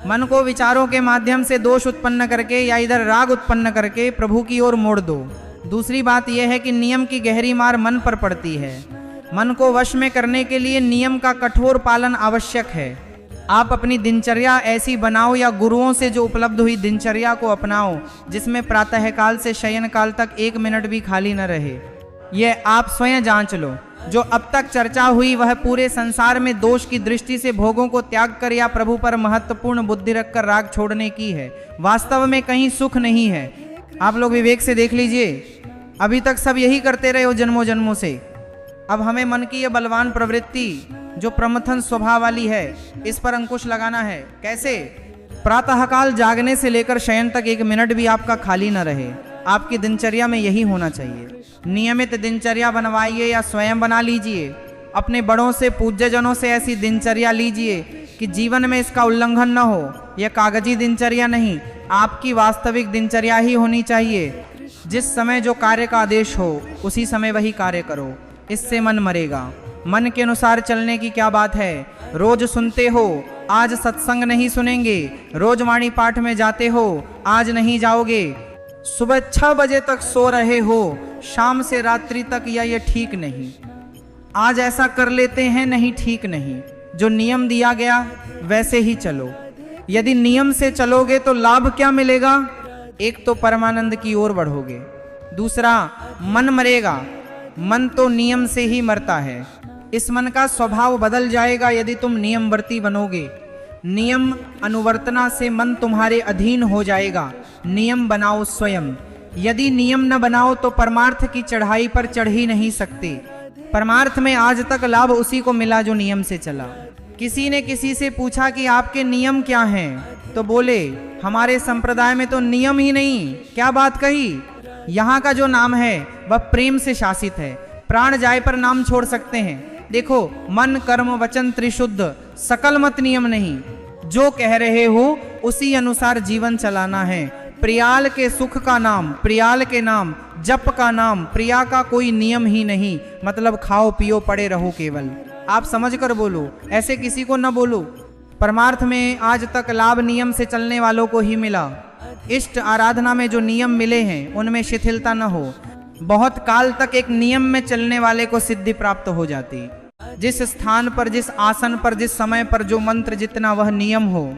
मन को विचारों के माध्यम से दोष उत्पन्न करके या इधर राग उत्पन्न करके प्रभु की ओर मोड़ दो। दूसरी बात यह है कि नियम की गहरी मार मन पर पड़ती है। मन को वश में करने के लिए नियम का कठोर पालन आवश्यक है। आप अपनी दिनचर्या ऐसी बनाओ या गुरुओं से जो उपलब्ध हुई दिनचर्या को अपनाओ जिसमें प्रातः काल से शयन काल तक 1 मिनट भी खाली न रहे। यह आप स्वयं जांच लो। जो अब तक चर्चा हुई वह पूरे संसार में दोष की दृष्टि से भोगों को त्याग कर या प्रभु पर महत्वपूर्ण बुद्धि रखकर राग छोड़ने की है। वास्तव में कहीं सुख नहीं है। आप लोग विवेक से देख लीजिए, अभी तक सब यही करते रहे हो जन्मों जन्मों से। अब हमें मन की यह बलवान प्रवृत्ति जो प्रमथन स्वभाव वाली है इस पर अंकुश लगाना है। कैसे? प्रातःकाल जागने से लेकर शयन तक 1 मिनट भी आपका खाली न रहे। आपकी दिनचर्या में यही होना चाहिए। नियमित दिनचर्या बनवाइए या स्वयं बना लीजिए। अपने बड़ों से पूज्यजनों से ऐसी दिनचर्या लीजिए कि जीवन में इसका उल्लंघन न हो। यह कागजी दिनचर्या नहीं, आपकी वास्तविक दिनचर्या ही होनी चाहिए। जिस समय जो कार्य का आदेश हो उसी समय वही कार्य करो। इससे मन मरेगा। मन के अनुसार चलने की क्या बात है। रोज सुनते हो, आज सत्संग नहीं सुनेंगे। रोज वाणी पाठ में जाते हो, आज नहीं जाओगे। सुबह 6 बजे तक सो रहे हो, शाम से रात्रि तक, या ये ठीक नहीं। आज ऐसा कर लेते हैं, नहीं ठीक नहीं। जो नियम दिया गया वैसे ही चलो। यदि नियम से चलोगे तो लाभ क्या मिलेगा? एक तो परमानंद की ओर बढ़ोगे, दूसरा मन मरेगा। मन तो नियम से ही मरता है। इस मन का स्वभाव बदल जाएगा यदि तुम नियमवर्ती बनोगे। नियम अनुवर्तना से मन तुम्हारे अधीन हो जाएगा। नियम बनाओ स्वयं। यदि नियम न बनाओ तो परमार्थ की चढ़ाई पर चढ़ ही नहीं सकते। परमार्थ में आज तक लाभ उसी को मिला जो नियम से चला। किसी ने किसी से पूछा कि आपके नियम क्या हैं, तो बोले हमारे संप्रदाय में तो नियम ही नहीं। क्या बात कही? यहाँ का जो नाम है वह प्रेम से शासित है। प्राण जाए पर नाम छोड़ सकते हैं। देखो, मन कर्म वचन त्रिशुद्ध, सकल मत नियम नहीं। जो कह रहे हो उसी अनुसार जीवन चलाना है। प्रियाल के सुख का नाम, प्रियाल के नाम, जप का नाम, प्रिया का कोई नियम ही नहीं। मतलब खाओ पियो पड़े रहो केवल। आप समझ कर बोलो, ऐसे किसी को न बोलो। परमार्थ में आज तक लाभ नियम से चलने वालों को ही मिला। इष्ट आराधना में जो नियम मिले हैं उनमें शिथिलता न हो। बहुत काल तक एक नियम में चलने वाले को सिद्धि प्राप्त हो जाती। जिस स्थान पर, जिस आसन पर, जिस समय पर जो मंत्र जितना वह नियम हो।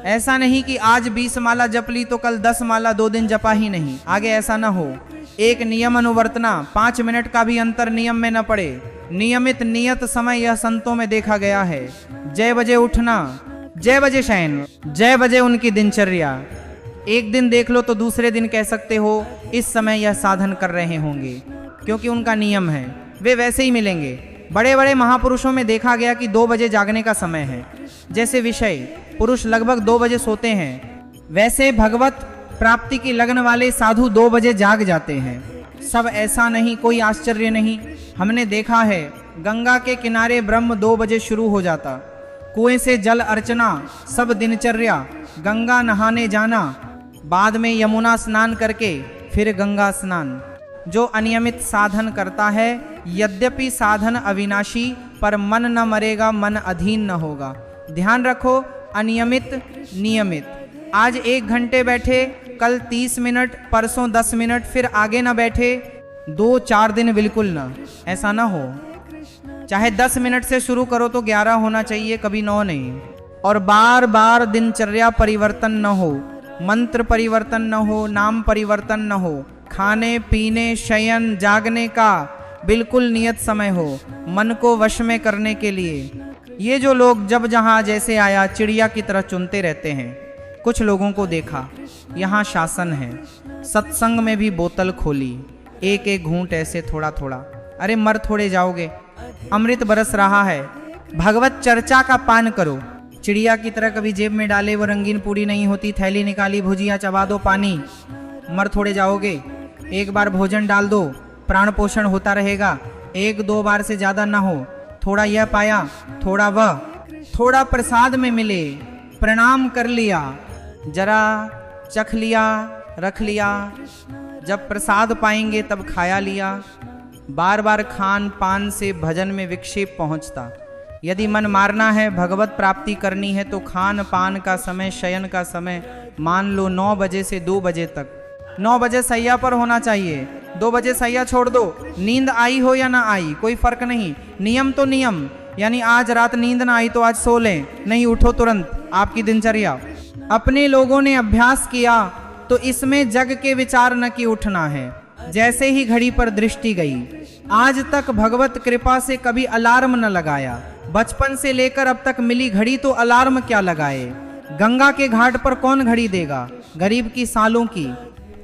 ऐसा नहीं कि आज 20 माला जप ली तो कल 10 माला 2 दिन जपा ही नहीं। आगे ऐसा न हो। एक नियम अनुवर्तना, 5 मिनट का भी अंतर नियम में न पड़े। नियमित नियत समय यह संतों में देखा गया है। जय बजे उठना, जय बजे शयन, जय बजे उनकी दिनचर्या। एक दिन देख लो तो दूसरे दिन कह सकते हो इस समय यह साधन कर रहे होंगे, क्योंकि उनका नियम है। वे वैसे ही मिलेंगे। बड़े बड़े महापुरुषों में देखा गया कि 2 बजे जागने का समय है। जैसे विषय पुरुष लगभग 2 बजे सोते हैं, वैसे भगवत प्राप्ति की लगन वाले साधु 2 बजे जाग जाते हैं। सब ऐसा नहीं, कोई आश्चर्य नहीं। हमने देखा है गंगा के किनारे ब्रह्म 2 बजे शुरू हो जाता। कुएं से जल अर्चना, सब दिनचर्या। गंगा नहाने जाना, बाद में यमुना स्नान करके फिर गंगा स्नान। जो अनियमित साधन करता है, यद्यपि साधन अविनाशी, पर मन न मरेगा, मन अधीन न होगा। ध्यान रखो, अनियमित नियमित। आज 1 घंटे बैठे, कल 30 मिनट, परसों 10 मिनट, फिर आगे न बैठे 2-4 दिन बिल्कुल न। ऐसा न हो। चाहे 10 मिनट से शुरू करो तो 11 होना चाहिए, कभी 9 नहीं। और बार बार दिनचर्या परिवर्तन न हो, मंत्र परिवर्तन न हो, नाम परिवर्तन न हो। खाने पीने शयन जागने का बिल्कुल नियत समय हो, मन को वश में करने के लिए। ये जो लोग जब जहाँ जैसे आया चिड़िया की तरह चुनते रहते हैं। कुछ लोगों को देखा, यहाँ शासन है। सत्संग में भी बोतल खोली, एक एक घूंट ऐसे थोड़ा थोड़ा। अरे मर थोड़े जाओगे, अमृत बरस रहा है। भगवत चर्चा का पान करो। चिड़िया की तरह कभी जेब में डाले वो रंगीन पूरी नहीं होती। थैली निकाली, भुजिया चबा दो, पानी, मर थोड़े जाओगे। एक बार भोजन डाल दो, प्राण पोषण होता रहेगा। 1-2 बार से ज़्यादा ना हो। थोड़ा यह पाया, थोड़ा वह, थोड़ा प्रसाद में मिले, प्रणाम कर लिया, जरा चख लिया, रख लिया। जब प्रसाद पाएंगे तब खाया लिया। बार बार खान पान से भजन में विक्षेप पहुंचता। यदि मन मारना है, भगवत प्राप्ति करनी है, तो खान पान का समय, शयन का समय मान लो 9 बजे से 2 बजे तक। 9 बजे सैया पर होना चाहिए, 2 बजे सैया छोड़ दो। नींद आई हो या ना आई कोई फर्क नहीं, नियम तो नियम। यानी आज रात नींद ना आई तो आज सो लें, नहीं उठो तुरंत, आपकी दिनचर्या। अपने लोगों ने अभ्यास किया तो इसमें जग के विचार न कि उठना है। जैसे ही घड़ी पर दृष्टि गई, आज तक भगवत कृपा से कभी अलार्म न लगाया। बचपन से लेकर अब तक मिली घड़ी तो अलार्म क्या लगाए। गंगा के घाट पर कौन घड़ी देगा, गरीब की सालों की।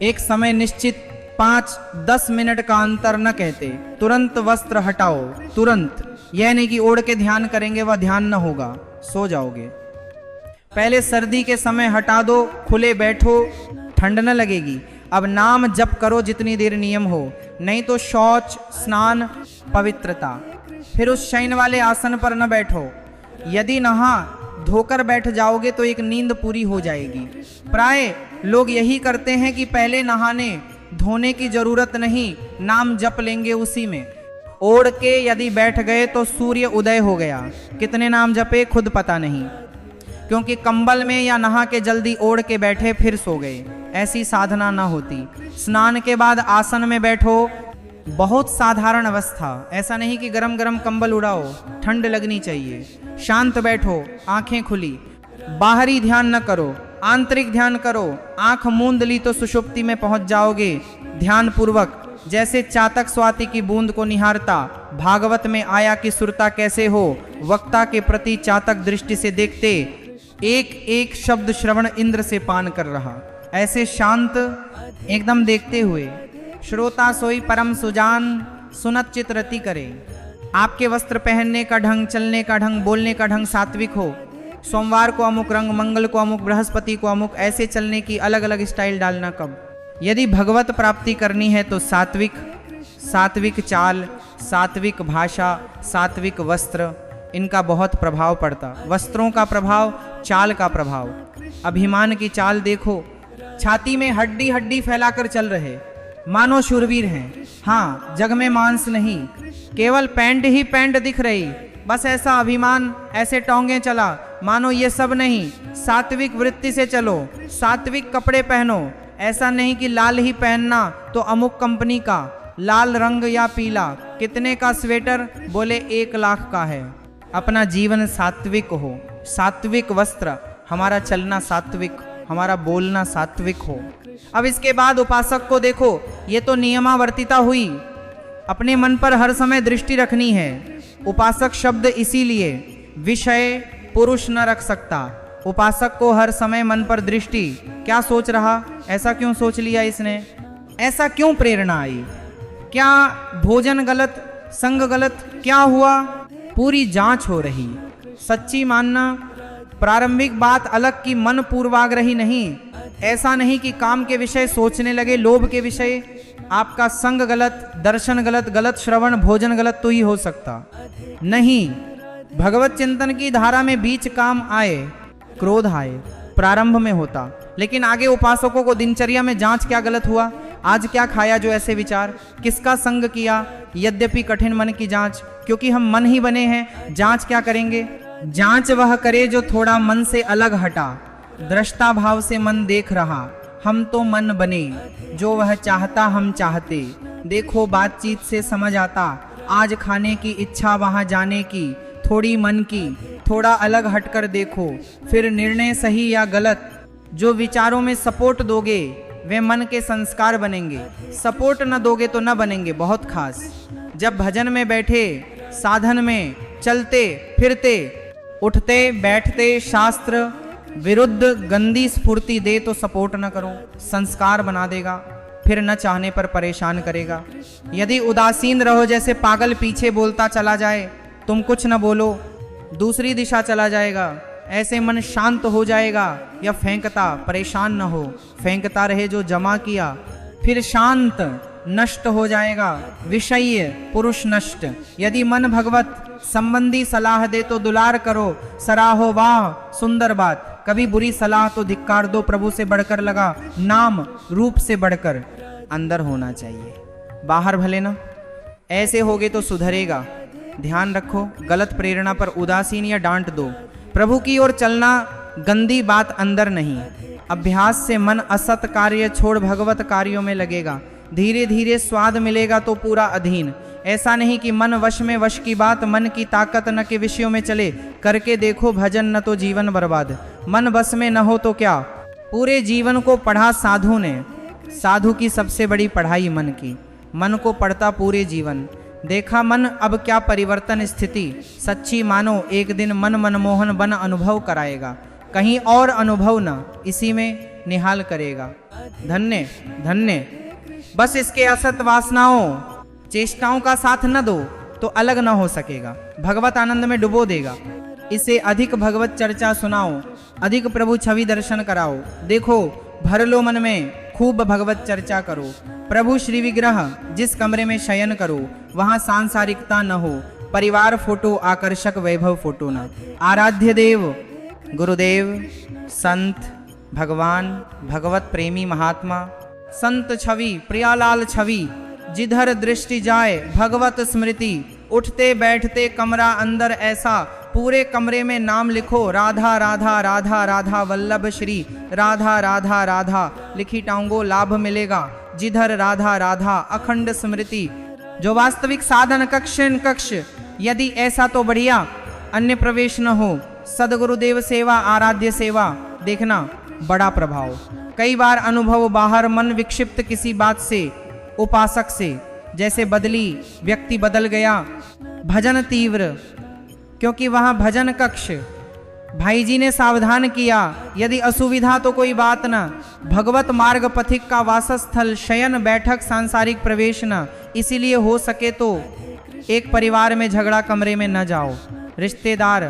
एक समय निश्चित 5-10 मिनट का अंतर न कहते, तुरंत वस्त्र हटाओ, तुरंत। यह नहीं कि ओढ़ के ध्यान करेंगे, वह ध्यान न होगा, सो जाओगे। पहले सर्दी के समय हटा दो, खुले बैठो, ठंड न लगेगी। अब नाम जप करो जितनी देर नियम हो, नहीं तो शौच, स्नान, पवित्रता। फिर उस शयन वाले आसन पर न बैठो। यदि नहा धोकर बैठ जाओगे तो एक नींद पूरी हो जाएगी। प्राय लोग यही करते हैं कि पहले नहाने धोने की जरूरत नहीं, नाम जप लेंगे उसी में। ओढ़ के यदि बैठ गए तो सूर्य उदय हो गया, कितने नाम जपे खुद पता नहीं, क्योंकि कंबल में या नहा के जल्दी ओढ़ के बैठे फिर सो गए। ऐसी साधना ना होती। स्नान के बाद आसन में बैठो, बहुत साधारण अवस्था, ऐसा नहीं कि गरम गरम कंबल उड़ाओ, ठंड लगनी चाहिए। शांत बैठो, आंखें खुली, बाहरी ध्यान न करो, आंतरिक ध्यान करो। आंख मूंद ली तो सुषुप्ति में पहुंच जाओगे ध्यान पूर्वक। जैसे चातक स्वाति की बूंद को निहारता, भागवत में आया कि सुरता कैसे हो, वक्ता के प्रति चातक दृष्टि से देखते, एक एक शब्द श्रवण इंद्र से पान कर रहा, ऐसे शांत एकदम देखते हुए। श्रोता सोई परम सुजान, सुनत चित रति करे। आपके वस्त्र पहनने का ढंग, चलने का ढंग, बोलने का ढंग सात्विक हो। सोमवार को अमुक रंग, मंगल को अमुक, बृहस्पति को अमुक, ऐसे चलने की अलग अलग स्टाइल डालना कब। यदि भगवत प्राप्ति करनी है तो सात्विक, सात्विक चाल, सात्विक भाषा, सात्विक वस्त्र, इनका बहुत प्रभाव पड़ता। वस्त्रों का प्रभाव, चाल का प्रभाव। अभिमान की चाल देखो, छाती में हड्डी हड्डी फैलाकर चल रहे, मानो शूरवीर हैं। हाँ, जग में मांस नहीं, केवल पैंट ही पैंट दिख रही, बस ऐसा अभिमान, ऐसे टोंगे चला, मानो ये सब नहीं। सात्विक वृत्ति से चलो, सात्विक कपड़े पहनो। ऐसा नहीं कि लाल ही पहनना तो अमुक कंपनी का, लाल रंग या पीला। कितने का स्वेटर, बोले 1 लाख का है। अपना जीवन सात्विक हो, सात्विक वस्त्र, हमारा चलना सात्विक, हमारा बोलना सात्विक हो। अब इसके बाद उपासक को देखो, ये तो नियमावर्तिता हुई, अपने मन पर हर समय दृष्टि रखनी है। उपासक शब्द इसीलिए, विषय पुरुष न रख सकता। उपासक को हर समय मन पर दृष्टि, क्या सोच रहा, ऐसा क्यों सोच लिया इसने, ऐसा क्यों प्रेरणा आई, क्या भोजन गलत, संग गलत, क्या हुआ, पूरी जांच हो रही। सच्ची मानना, प्रारंभिक बात अलग की मन पूर्वाग्रही नहीं। ऐसा नहीं कि काम के विषय सोचने लगे, लोभ के विषय, आपका संग गलत, दर्शन गलत, गलत श्रवण, भोजन गलत तो ही हो सकता नहीं। भगवत चिंतन की धारा में बीच काम आए, क्रोध आए, प्रारंभ में होता, लेकिन आगे उपासकों को दिनचर्या में जांच, क्या गलत हुआ, आज क्या खाया जो ऐसे विचार, किसका संग किया। यद्यपि कठिन मन की जांच, क्योंकि हम मन ही बने हैं, जांच क्या करेंगे। जांच वह करे जो थोड़ा मन से अलग हटा, दृष्टा भाव से मन देख रहा। हम तो मन बने, जो वह चाहता हम चाहते। देखो बातचीत से समझ आता, आज खाने की इच्छा वहां जाने की, थोड़ी मन की, थोड़ा अलग हटकर देखो, फिर निर्णय सही या गलत। जो विचारों में सपोर्ट दोगे वे मन के संस्कार बनेंगे, सपोर्ट न दोगे तो न बनेंगे। बहुत खास, जब भजन में बैठे, साधन में चलते फिरते, उठते बैठते, शास्त्र विरुद्ध गंदी स्फूर्ति दे तो सपोर्ट न करो, संस्कार बना देगा, फिर न चाहने पर परेशान करेगा। यदि उदासीन रहो, जैसे पागल पीछे बोलता चला जाए, तुम कुछ न बोलो, दूसरी दिशा चला जाएगा, ऐसे मन शांत हो जाएगा। या फेंकता, परेशान न हो, फेंकता रहे जो जमा किया, फिर शांत, नष्ट हो जाएगा, विषय पुरुष नष्ट। यदि मन भगवत संबंधी सलाह दे तो दुलार करो, सराहो, वाह सुंदर बात। कभी बुरी सलाह तो धिक्कार दो, प्रभु से बढ़कर लगा, नाम रूप से बढ़कर अंदर होना चाहिए, बाहर भले ना। ऐसे होगे तो सुधरेगा। ध्यान रखो, गलत प्रेरणा पर उदासीन या डांट दो। प्रभु की ओर चलना, गंदी बात अंदर नहीं। अभ्यास से मन असत कार्य छोड़ भगवत कार्यों में लगेगा। धीरे धीरे स्वाद मिलेगा तो पूरा अधीन। ऐसा नहीं कि मन वश में वश की बात, मन की ताकत न के विषयों में चले। करके देखो भजन, न तो जीवन बर्बाद। मन बस में न हो तो क्या, पूरे जीवन को पढ़ा साधु ने। साधु की सबसे बड़ी पढ़ाई मन की। मन को पढ़ता पूरे जीवन। देखा मन अब क्या परिवर्तन स्थिति। सच्ची मानो एक दिन मन मनमोहन बन अनुभव कराएगा। कहीं और अनुभव न, इसी में निहाल करेगा। धन्य धन्य, बस इसके असत वासनाओं चेष्टाओं का साथ न दो तो अलग न हो सकेगा। भगवत आनंद में डुबो देगा। इसे अधिक भगवत चर्चा सुनाओ, अधिक प्रभु छवि दर्शन कराओ। देखो भर लो मन में, खूब भगवत चर्चा करो। प्रभु श्री विग्रह जिस कमरे में शयन करो, वहां सांसारिकता न हो। परिवार फोटो, आकर्षक वैभव फोटो न। आराध्य देव गुरुदेव, संत, भगवान, भगवत प्रेमी महात्मा, संत छवि, प्रियालाल छवि, जिधर दृष्टि जाए भगवत स्मृति। उठते बैठते कमरा अंदर ऐसा, पूरे कमरे में नाम लिखो। राधा राधा राधा राधा वल्लभ श्री, राधा राधा राधा लिखी टांगो, लाभ मिलेगा। जिधर राधा राधा अखंड स्मृति। जो वास्तविक साधन कक्ष कक्ष, यदि ऐसा तो बढ़िया, अन्य प्रवेश न हो। सदगुरुदेव सेवा, आराध्य सेवा, देखना बड़ा प्रभाव। कई बार अनुभव बाहर, मन विक्षिप्त किसी बात से, उपासक से, जैसे बदली, व्यक्ति बदल गया। भजन तीव्र, क्योंकि वहां भजन कक्ष। भाई जी ने सावधान किया, यदि असुविधा तो कोई बात न। भगवत मार्ग पथिक का वासस्थल, शयन बैठक, सांसारिक प्रवेश न। इसीलिए हो सके तो एक परिवार में झगड़ा कमरे में न जाओ। रिश्तेदार,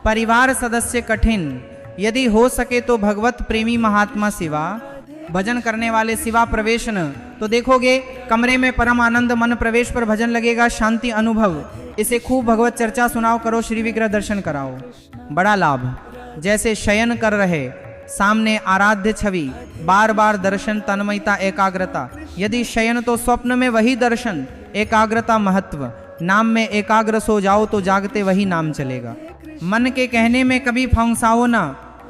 परिवार सदस्य कठिन, यदि हो सके तो भगवत प्रेमी महात्मा सिवा, भजन करने वाले सिवा प्रवेश न। तो देखोगे कमरे में परम आनंद, मन प्रवेश पर भजन लगेगा, शांति अनुभव। इसे खूब भगवत चर्चा सुनाओ, करो, श्री विग्रह दर्शन कराओ, बड़ा लाभ। जैसे शयन कर रहे, सामने आराध्य छवि, बार बार दर्शन, तन्मयता, एकाग्रता। यदि शयन तो स्वप्न में वही दर्शन, एकाग्रता महत्व। नाम में एकाग्र सो जाओ तो जागते वही नाम चलेगा। मन के कहने में कभी फंसाओ ना।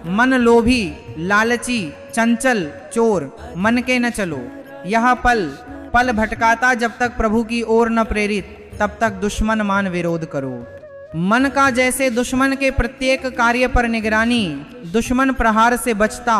मन लोभी, लालची, चंचल, चोर, मन के न चलो। यह पल पल भटकाता, जब तक प्रभु की ओर न प्रेरित, तब तक दुश्मन मान विरोध करो। मन का जैसे दुश्मन के प्रत्येक कार्य पर निगरानी, दुश्मन प्रहार से बचता,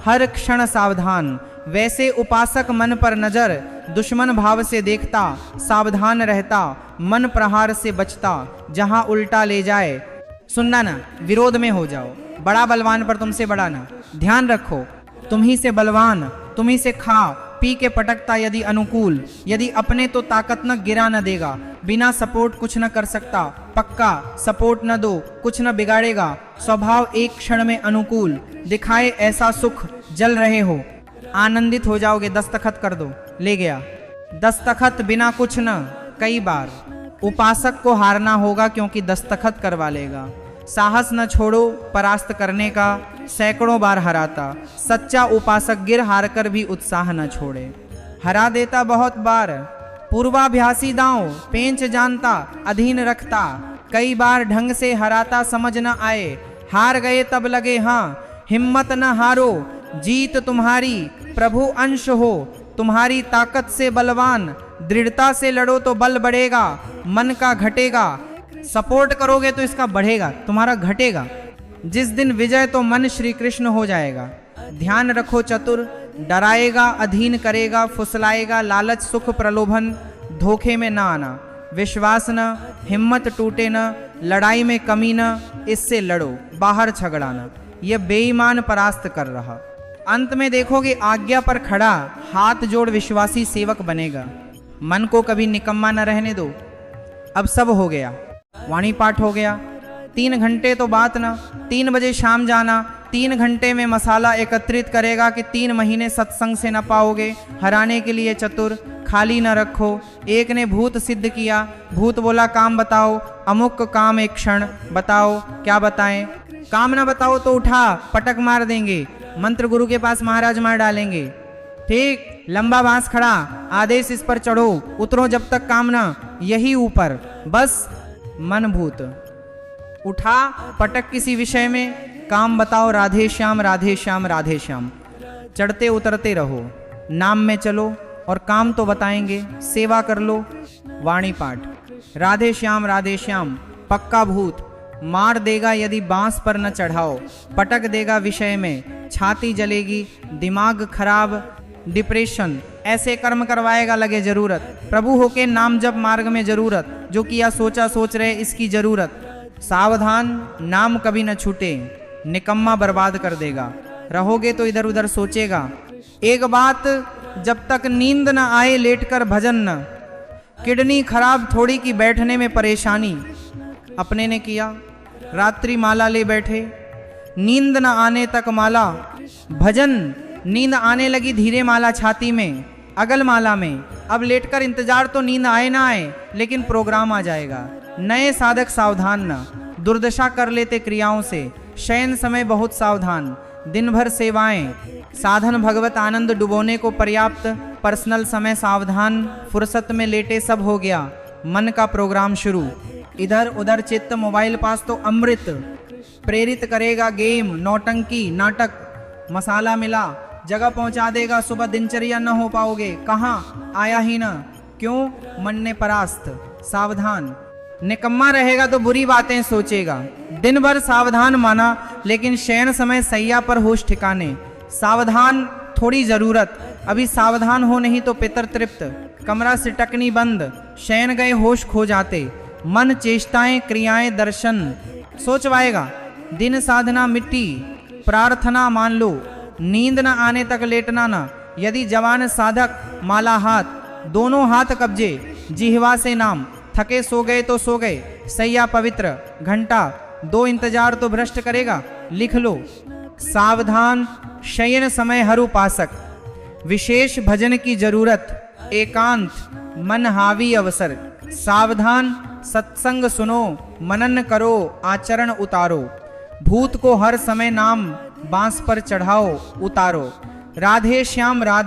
हर क्षण सावधान, वैसे उपासक मन पर नजर, दुश्मन भाव से देखता, सावधान रहता, मन प्रहार से बचता, जहां उल्टा ले जाए। सुनना ना, विरोध में हो जाओ। बड़ा बलवान पर तुमसे बड़ा ना। ध्यान रखो, तुम्ही से बलवान, तुम्ही से खा पी के पटकता यदि अनुकूल, यदि अपने तो ताकत न गिरा न देगा। बिना सपोर्ट कुछ न कर सकता, पक्का सपोर्ट न दो कुछ न बिगाड़ेगा। स्वभाव एक क्षण में अनुकूल, दिखाए ऐसा सुख, जल रहे हो, आनंदित हो जाओगे। दस्तखत कर दो, ले गया। दस्तखत बिना कुछ न। कई बार उपासक को हारना होगा, क्योंकि दस्तखत करवा लेगा। साहस न छोड़ो परास्त करने का, सैकड़ों बार हराता। सच्चा उपासक गिर हार कर भी उत्साह न छोड़े। हरा देता बहुत बार, पूर्वाभ्यासी दांव, पेंच जानता, अधीन रखता। कई बार ढंग से हराता, समझ न आए, हार गए तब लगे हाँ। हिम्मत न हारो, जीत तुम्हारी, प्रभु अंश हो, तुम्हारी ताकत से बलवान। दृढ़ता से लड़ो तो बल बढ़ेगा, मन का घटेगा। सपोर्ट करोगे तो इसका बढ़ेगा, तुम्हारा घटेगा। जिस दिन विजय तो मन श्री कृष्ण हो जाएगा। ध्यान रखो चतुर, डराएगा, अधीन करेगा, फुसलाएगा। लालच, सुख, प्रलोभन, धोखे में न आना। विश्वास न, हिम्मत टूटे न, लड़ाई में कमी न। इससे लड़ो, बाहर झगड़ाना। यह बेईमान परास्त कर रहा। अंत में देखोगे आज्ञा पर खड़ा, हाथ जोड़ विश्वासी सेवक बनेगा। मन को कभी निकम्मा न रहने दो। अब सब हो गया, वाणी पाठ हो गया। 3 घंटे तो बात ना, 3 बजे शाम जाना। 3 घंटे में मसाला एकत्रित करेगा कि 3 महीने सत्संग से न पाओगे। हराने के लिए चतुर, खाली न रखो। एक ने भूत सिद्ध किया, भूत बोला काम बताओ। अमुक काम, एक क्षण बताओ। क्या बताएं? काम न बताओ तो उठा पटक मार देंगे। मंत्र गुरु के पास महाराज मार डालेंगे। ठीक, लंबा बांस खड़ा, आदेश इस पर चढ़ो, उतरो जब तक काम ना, यही ऊपर। बस मन भूत। उठा पटक किसी विषय में, काम बताओ राधे श्याम राधे श्याम राधे श्याम। चढ़ते उतरते रहो, नाम में चलो और काम तो बताएंगे, सेवा कर लो, वाणी पाठ। राधे श्याम पक्का भूत, मार देगा यदि बांस पर न चढ़ाओ, पटक देगा विषय में, छाती जलेगी, दिमाग खराब, डिप्रेशन, ऐसे कर्म करवाएगा लगे जरूरत। प्रभु होके नाम जप मार्ग में जरूरत, जो किया सोचा सोच रहे इसकी जरूरत। सावधान नाम कभी न छूटे, निकम्मा बर्बाद कर देगा, रहोगे तो इधर उधर सोचेगा। एक बात, जब तक नींद न आए लेटकर भजन न, किडनी खराब थोड़ी की बैठने में परेशानी। अपने ने किया, रात्रि माला ले बैठे, नींद न आने तक माला, भजन, नींद आने लगी धीरे माला छाती में, अगल माला में। अब लेटकर इंतजार तो नींद आए ना आए, लेकिन प्रोग्राम आ जाएगा। नए साधक सावधान न, दुर्दशा कर लेते क्रियाओं से, शयन समय बहुत सावधान, दिन भर सेवाएं, साधन भगवत आनंद डुबोने को पर्याप्त, पर्सनल समय सावधान, फुर्सत में लेटे सब हो गया, मन का प्रोग्राम शुरू। इधर उधर चित्त मोबाइल पास तो अमृत, प्रेरित करेगा गेम, नौटंकी, नाटक, मसाला मिला, जगह पहुंचा देगा, सुबह दिनचर्या न हो पाओगे, कहाँ आया ही न, क्यों, मन ने परास्त। सावधान, निकम्मा रहेगा तो बुरी बातें सोचेगा। दिन भर सावधान माना, लेकिन शयन समय सैया पर होश ठिकाने। सावधान थोड़ी जरूरत, अभी सावधान हो नहीं तो पितर तृप्त, कमरा सिटकनी बंद, शयन गए होश खो जाते, मन चेष्टाएं क्रियाएं दर्शन सोचवाएगा। दिन साधना मिट्टी, प्रार्थना मान लो, नींद न आने तक लेटना ना। यदि जवान साधक, माला हाथ, दोनों हाथ कब्जे, जिह्वा से नाम, थके सो गए तो सो गए, सैया पवित्र, घंटा, दो इंतजार तो भ्रष्ट करेगा, लिख लो। सावधान, शयन समय हर उपासक, विशेष भजन की जरूरत, एकांत, मन हावी अवसर। सावधान, सत्संग सुनो, मनन करो, आचरण उतारो, भूत को हर समय नाम बांस पर चढ़ाओ, उतारो। राधे श्याम राधे